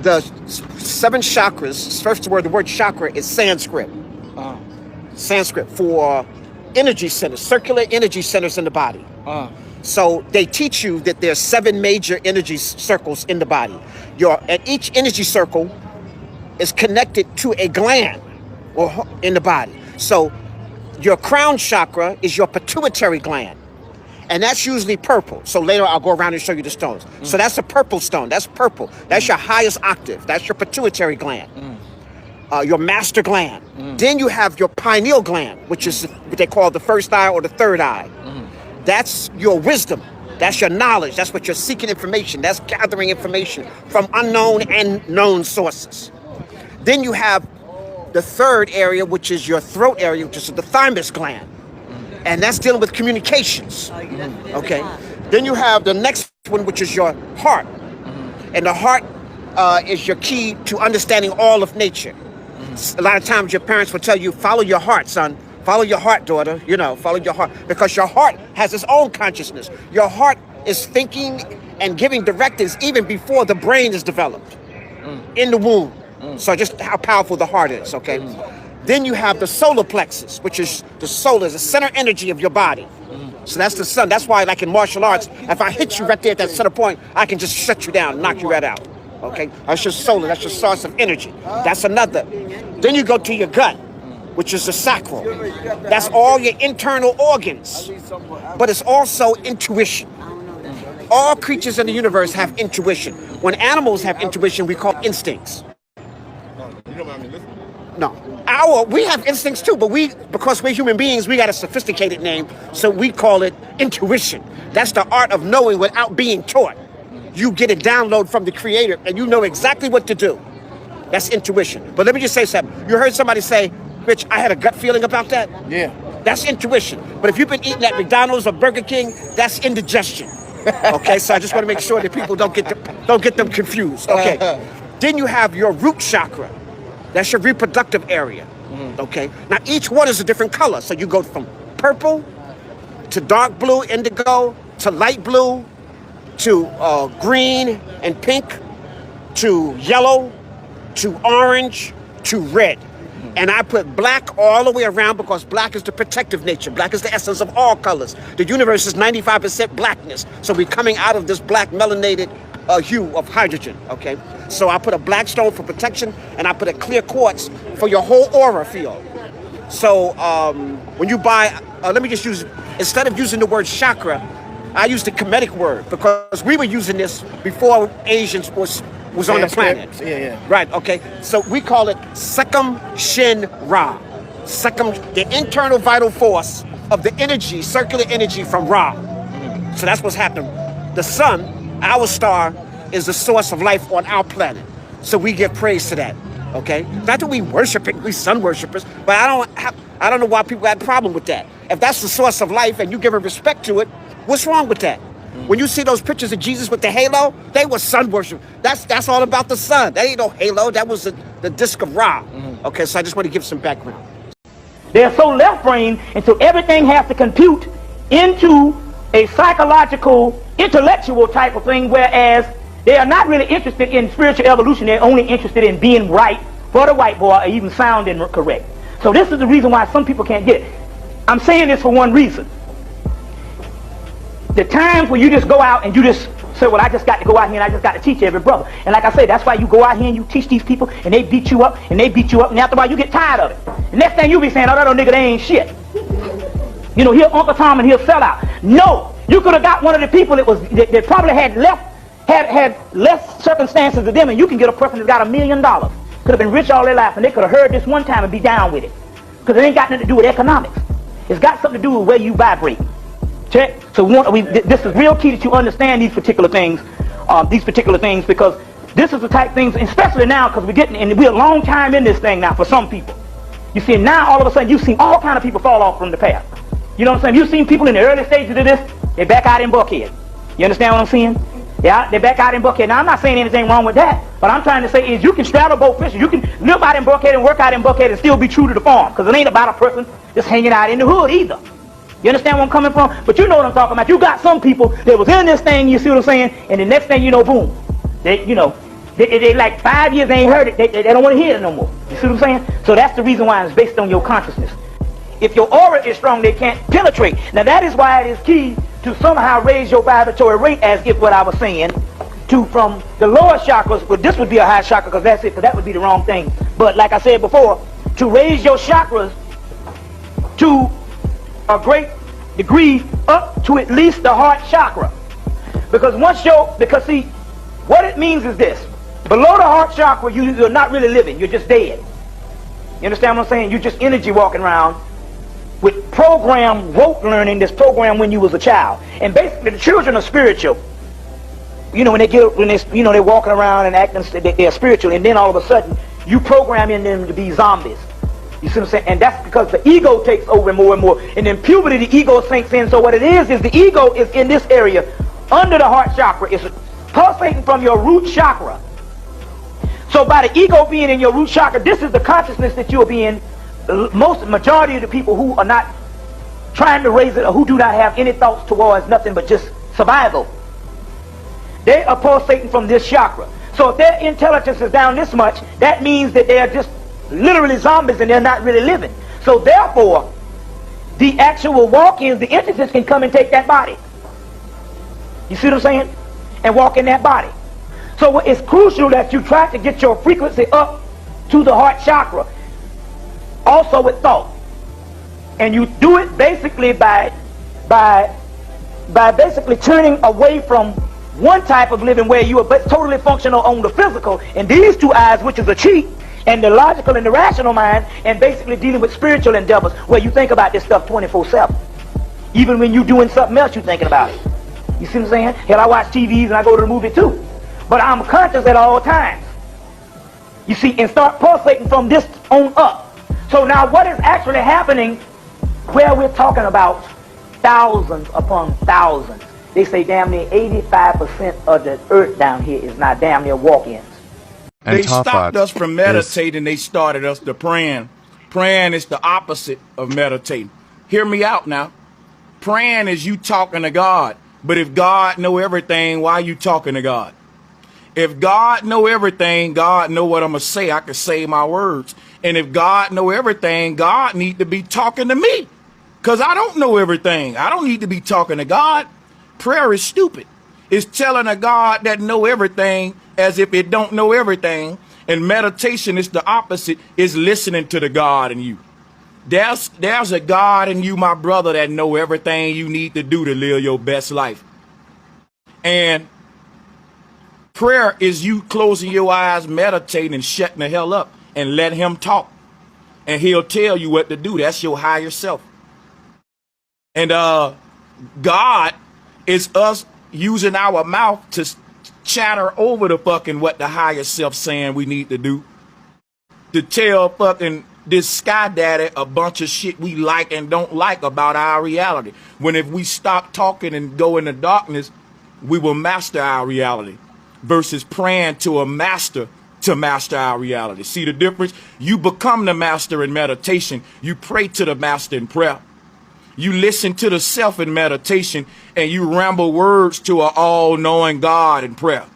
the 7 chakras. First word, the word chakra is Sanskrit. Sanskrit for energy centers, circular energy centers in the body. So they teach you that there's 7 major energy circles in the body. And each energy circle is connected to a gland or in the body. So your crown chakra is your pituitary gland, and that's usually purple. So later I'll go around and show you the stones. So that's a purple stone. That's purple. That's your highest octave. That's your pituitary gland. Your master gland. Then you have your pineal gland, which is what they call the first eye or the third eye. That's your wisdom. That's your knowledge. That's what you're seeking information. That's gathering information from unknown and known sources. Then you have the third area, which is your throat area, which is the thymus gland. And that's dealing with communications. Okay. Then you have the next one, which is your heart. And the heart is your key to understanding all of nature. A lot of times your parents will tell you, follow your heart, son. Follow your heart, daughter. You know, follow your heart. Because your heart has its own consciousness. Your heart is thinking and giving directives even before the brain is developed in the womb. So just how powerful the heart is, okay? Then you have the solar plexus, which is the solar, the center energy of your body. So that's the sun. That's why, like in martial arts, if I hit you right there at that center point, I can just shut you down and knock you right out. Okay? That's your solar. That's your source of energy. That's another. Then you go to your gut, which is the sacral. That's all your internal organs. But it's also intuition. All creatures in the universe have intuition. When animals have intuition, we call instincts. No, we have instincts too, but because we're human beings, we got a sophisticated name, so we call it intuition. That's the art of knowing without being taught. You get a download from the creator and you know exactly what to do. That's intuition. But let me just say something. You heard somebody say, Rich, I had a gut feeling about that? Yeah. That's intuition. But if you've been eating at McDonald's or Burger King, that's indigestion. Okay, so I just want to make sure that people don't get them confused. Okay. Then you have your root chakra. That's your reproductive area. Okay. Now each one is a different color. So you go from purple to dark blue, indigo, to light blue, to green and pink, to yellow, to orange, to red. And I put black all the way around because black is the protective nature. Black is the essence of all colors. The universe is 95% blackness. So we're coming out of this black melanated hue of hydrogen, okay? So I put a black stone for protection, and I put a clear quartz for your whole aura field. So when you buy, let me just use, instead of using the word chakra, I used the Kemetic word because we were using this before Asians was on the planet. Yeah. Right, okay. So we call it Sekam Shin Ra. Sekam, the internal vital force of the energy, circular energy from Ra. So that's what's happening. The sun, our star, is the source of life on our planet. So we give praise to that, okay? Not that we worship it, we sun worshipers, but I don't know why people had a problem with that. If that's the source of life and you give a respect to it, what's wrong with that? When you see those pictures of Jesus with the halo, they were sun worship. That's all about the sun. That ain't no halo. That was the disc of Ra. Okay, so I just want to give some background. They're so left-brained until everything has to compute into a psychological, intellectual type of thing, whereas they are not really interested in spiritual evolution. They're only interested in being right for the white boy, or even sound and correct. So this is the reason why some people can't get it. I'm saying this for one reason. The times when you just go out and you just say, well, I just got to go out here and I just got to teach every brother. And like I say, that's why you go out here and you teach these people and they beat you up and they beat you up, and after a while you get tired of it. The next thing you be saying, oh, that old nigga, they ain't shit. You know, he'll Uncle Tom and he'll sell out. No, you could have got one of the people that probably had less circumstances than them, and you can get a person that's got $1 million. Could have been rich all their life, and they could have heard this one time and be down with it. Because it ain't got nothing to do with economics. It's got something to do with where you vibrate. Check. So this is real key that you understand these particular things, because this is the type of things, especially now, because we're a long time in this thing now for some people. You see, now all of a sudden you've seen all kind of people fall off from the path. You know what I'm saying? You've seen people in the early stages of this, they back out in Buckhead. You understand what I'm saying? Yeah, they back out in Buckhead. Now I'm not saying anything wrong with that, but I'm trying to say is you can straddle both fishes. You can live out in Buckhead and work out in Buckhead and still be true to the farm, because it ain't about a person just hanging out in the hood either. You understand where I'm coming from? But you know what I'm talking about. You got some people that was in this thing, you see what I'm saying? And the next thing you know, boom. They They like 5 years, they ain't heard it. They don't want to hear it no more. You see what I'm saying? So that's the reason why it's based on your consciousness. If your aura is strong, they can't penetrate. Now that is why it is key to somehow raise your vibratory rate, as if what I was saying, to from the lower chakras. Well, this would be a high chakra because that's it, because that would be the wrong thing. But like I said before, to raise your chakras to a great degree up to at least the heart chakra. Because see, what it means is this. Below the heart chakra, you're not really living. You're just dead. You understand what I'm saying? You're just energy walking around with program rote learning that's programmed when you was a child. And basically the children are spiritual. You know, they're walking around and acting, they're spiritual, and then all of a sudden you program in them to be zombies. You see what I'm saying? And that's because the ego takes over more and more. And in puberty, the ego sinks in. So what it is the ego is in this area under the heart chakra. It's pulsating from your root chakra. So by the ego being in your root chakra, this is the consciousness that you'll be in. The majority of the people who are not trying to raise it, or who do not have any thoughts towards nothing but just survival, they are pulsating from this chakra. So if their intelligence is down this much, that means that they are just literally zombies and they're not really living. So therefore, the actual walk-ins, the entities can come and take that body. You see what I'm saying? And walk in that body. So it's crucial that you try to get your frequency up to the heart chakra, also with thought. And you do it basically by basically turning away from one type of living where you are totally functional on the physical, and these two eyes, which is a cheat, and the logical and the rational mind, and basically dealing with spiritual endeavors where you think about this stuff 24/7. Even when you're doing something else, you're thinking about it. You see what I'm saying? Hell, I watch TVs and I go to the movie too. But I'm conscious at all times. You see, and start pulsating from this on up. So now what is actually happening where we're talking about thousands upon thousands? They say damn near 85% of the earth down here is not damn near walk-ins. They stopped us from meditating. They started us to praying. Praying is the opposite of meditating. Hear me out now. Praying is you talking to God. But if God know everything, why are you talking to God? If God know everything, God know what I'm going to say. I can say my words. And if God know everything, God need to be talking to me. Because I don't know everything. I don't need to be talking to God. Prayer is stupid. It's telling a God that know everything as if it don't know everything. And meditation is the opposite, is listening to the God in you. There's a God in you, my brother, that know everything you need to do to live your best life. And prayer is you closing your eyes, meditating, and shutting the hell up and let him talk. And he'll tell you what to do. That's your higher self. And God is us using our mouth to chatter over the fucking what the higher self saying we need to do. To tell fucking this sky daddy a bunch of shit we like and don't like about our reality. When if we stop talking and go into darkness, we will master our reality. Versus praying to a master to master our reality. See the difference? You become the master in meditation. You pray to the master in prayer. You listen to the self in meditation, and you ramble words to an all-knowing God in prayer.